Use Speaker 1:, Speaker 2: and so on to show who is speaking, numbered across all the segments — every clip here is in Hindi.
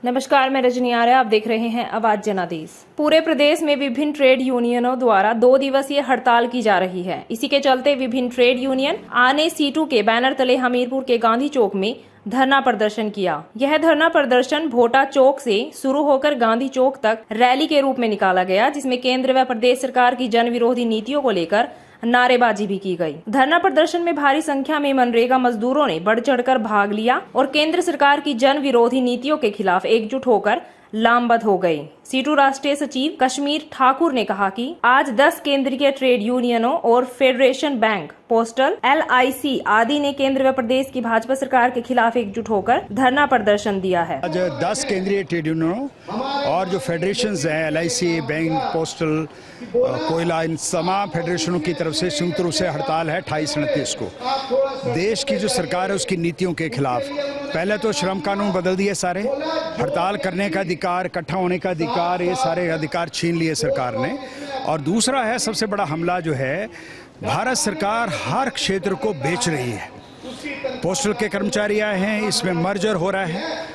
Speaker 1: नमस्कार, मैं रजनी आर्य। आप देख रहे हैं आवाज जनादेश। पूरे प्रदेश में विभिन्न ट्रेड यूनियनों द्वारा 2 दिवसीय हड़ताल की जा रही है। इसी के चलते विभिन्न ट्रेड यूनियन आने सीटू के बैनर तले हमीरपुर के गांधी चौक में धरना प्रदर्शन किया। यह धरना प्रदर्शन भोटा चौक से शुरू होकर गांधी चौक तक रैली के रूप में निकाला गया, जिसमें केंद्र व प्रदेश सरकार की जन विरोधी नीतियों को लेकर नारेबाजी भी की गई। धरना प्रदर्शन में भारी संख्या में मनरेगा मजदूरों ने बढ़ चढ़कर भाग लिया और केंद्र सरकार की जन विरोधी नीतियों के खिलाफ एकजुट होकर लामबंद हो गए। सीटू राष्ट्रीय सचिव कश्मीर ठाकुर ने कहा कि आज 10 केंद्रीय ट्रेड यूनियनों और फेडरेशन बैंक, पोस्टल, LIC आदि ने केंद्र व प्रदेश की भाजपा सरकार के खिलाफ एकजुट होकर धरना प्रदर्शन दिया है।
Speaker 2: आज 10 केंद्रीय ट्रेड यूनियनों और जो फेडरेशंस हैं, LIC, बैंक, पोस्टल, कोयला, इन तमाम फेडरेशनों की तरफ से संयुक्त रूप से हड़ताल है 28-29 को। देश की जो सरकार है उसकी नीतियों के खिलाफ। पहले तो श्रम कानून बदल दिए सारे, हड़ताल करने का अधिकार, इकट्ठा होने का अधिकार, ये सारे अधिकार छीन लिए सरकार ने। और दूसरा है सबसे बड़ा हमला जो है, भारत सरकार हर क्षेत्र को बेच रही है। पोस्टल के कर्मचारी आए हैं, इसमें मर्जर हो रहा है,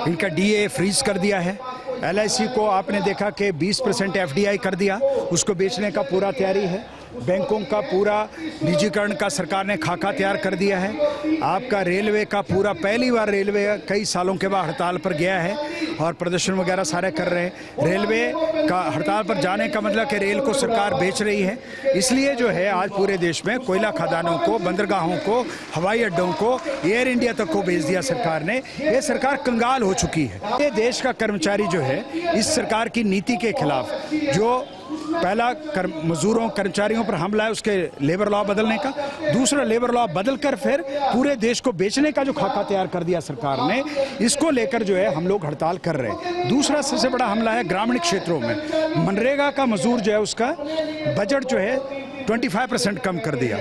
Speaker 2: इनका DA फ्रीज कर दिया है। LIC को आपने देखा कि 20% FDI कर दिया, उसको बेचने का पूरा तैयारी है। बैंकों का पूरा निजीकरण का सरकार ने खाका तैयार कर दिया है। आपका रेलवे का पूरा, पहली बार रेलवे कई सालों के बाद हड़ताल पर गया है और प्रदर्शन वगैरह सारे कर रहे हैं। रेलवे का हड़ताल पर जाने का मतलब कि रेल को सरकार बेच रही है। इसलिए जो है आज पूरे देश में कोयला खदानों को, बंदरगाहों को, हवाई अड्डों को, एयर इंडिया तक को बेच दिया सरकार ने। ये सरकार कंगाल हो चुकी है। ये देश का कर्मचारी जो है इस सरकार की नीति के खिलाफ, जो पहला मजदूरों कर्मचारियों पर हमला है उसके लेबर लॉ बदलने का, दूसरा लेबर लॉ बदलकर फिर पूरे देश को बेचने का जो खाका तैयार कर दिया सरकार ने, इसको लेकर जो है हम लोग हड़ताल कर रहे हैं। दूसरा सबसे बड़ा हमला है ग्रामीण क्षेत्रों में। मनरेगा का मजदूर जो है उसका बजट जो है 25% कम कर दिया।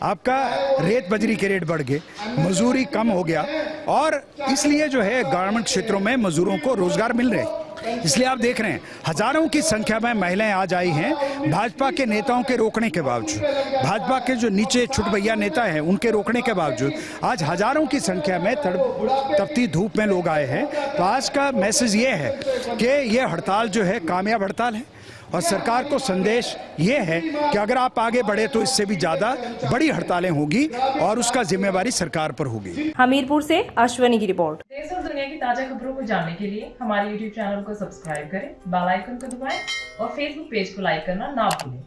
Speaker 2: आपका रेत बजरी के रेट बढ़ गए, मजदूरी कम हो गया और इसलिए जो है ग्रामीण क्षेत्रों में मजदूरों को रोजगार मिल रहे। इसलिए आप देख रहे हैं हजारों की संख्या में महिलाएं आज आई हैं भाजपा के नेताओं के रोकने के बावजूद। भाजपा के जो नीचे छुटभैया नेता हैं उनके रोकने के बावजूद आज हजारों की संख्या में तपती धूप में लोग आए हैं। तो आज का मैसेज ये है कि ये हड़ताल जो है कामयाब हड़ताल है और सरकार को संदेश ये है कि अगर आप आगे बढ़े तो इससे भी ज्यादा बड़ी हड़तालें होगी और उसका जिम्मेवारी सरकार पर होगी।
Speaker 1: हमीरपुर से अश्वनी की रिपोर्ट। देश और दुनिया की ताजा खबरों को जानने के लिए हमारे YouTube चैनल को सब्सक्राइब करें, बेल आइकन को दबाएं और Facebook पेज को लाइक करना ना भूलें।